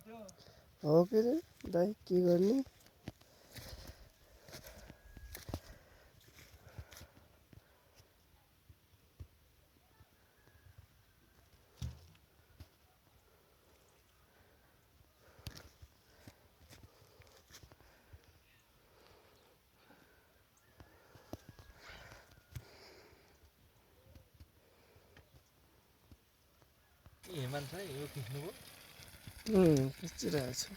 हो के रे दाइ के गर्ने हेमान छ यो खिच्नुभयो खिचिरहेको छु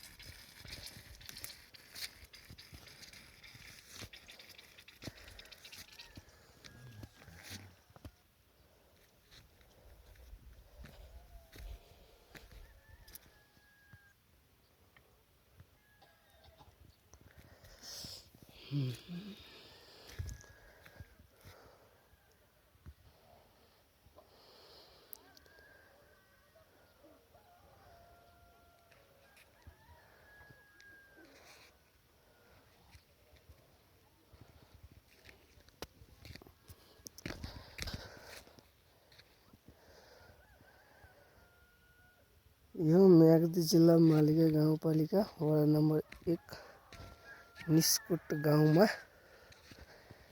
यो म्याग्दी जिल्ला मालिका गाउँपालिका वडा नम्बर 1 निस्कुट गाउँमा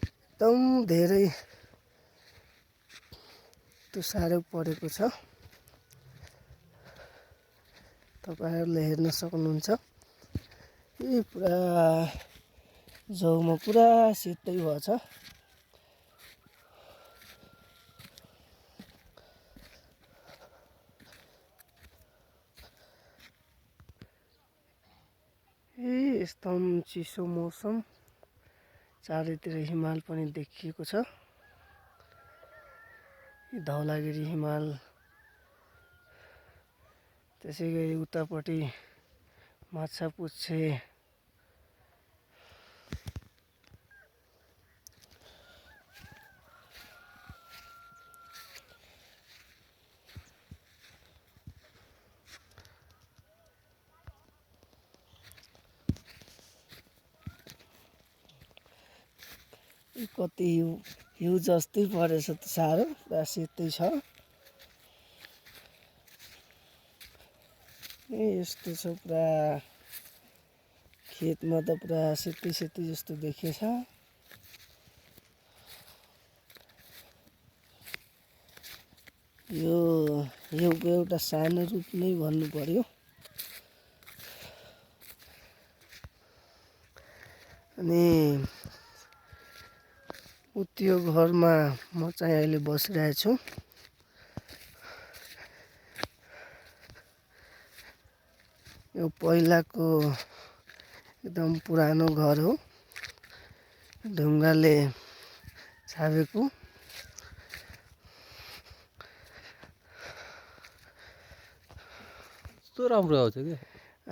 एकदम धेरै तुसारो परेको छ। तपाईहरुले हेर्न सक्नुहुन्छ यी पुरा जौमा पुरा सेतै भछ। एकदम चिसो मौसम चारैतिर हिमाल पनि देखिएको छ। धौलागिरी हिमाल त्यसैगरी उतापट्टि माछापुच्छ्रे कति हिउँ जस्तै परेछ त साह्रो पुरा सेतै छ। यस्तो छ पुरा खेतमा त पुरा सेतै सेतै जस्तो देखिएछ। यो हिउँको एउटा सानो रूप नै भन्नु पर्यो। अनि उत्यो घरमा म चाहिँ अहिले बसिरहेको छु। यो पहिलाको एकदम पुरानो घर हो ढुङ्गाले छापेको। कस्तो राम्रो आउँछ के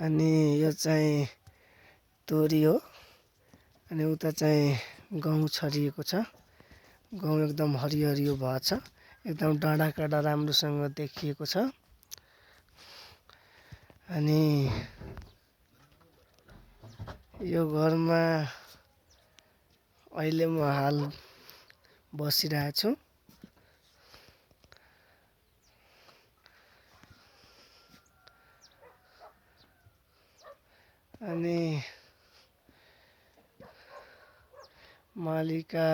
अनि यो चाहिँ तोरी हो अनि उता चाहिँ गहुँ छरिएको छ। गहुँ एकदम हरियो हरियो भएको छ। एकदम डाँडा काँडा राम्रोसँग देखिएको छ। अनि यो घरमा अहिले म हाल बसिरहेको छु। अनि मालिका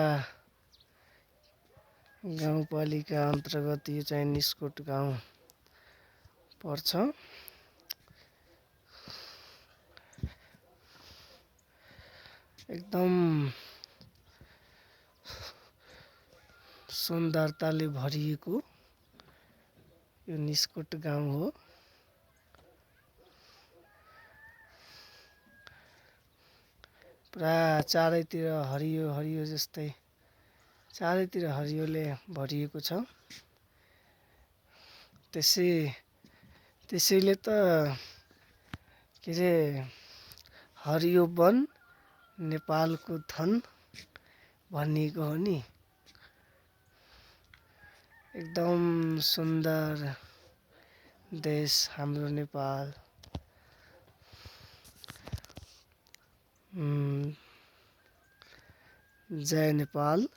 गाउँपालिका अन्तर्गत यो चाहिँ निस्कुट गाउँ पर्छ। एकदम सुन्दरताले भरिएको यो निस्कुट गाउँ हो। पुरा चारैतिर हरियो हरियो जस्तै चारैतिर हरियोले भरिएको छ। त्यसैले त के रे हरियो वन नेपालको धन भनिएको हो नि। एकदम सुन्दर देश हाम्रो नेपाल। जय नेपाल।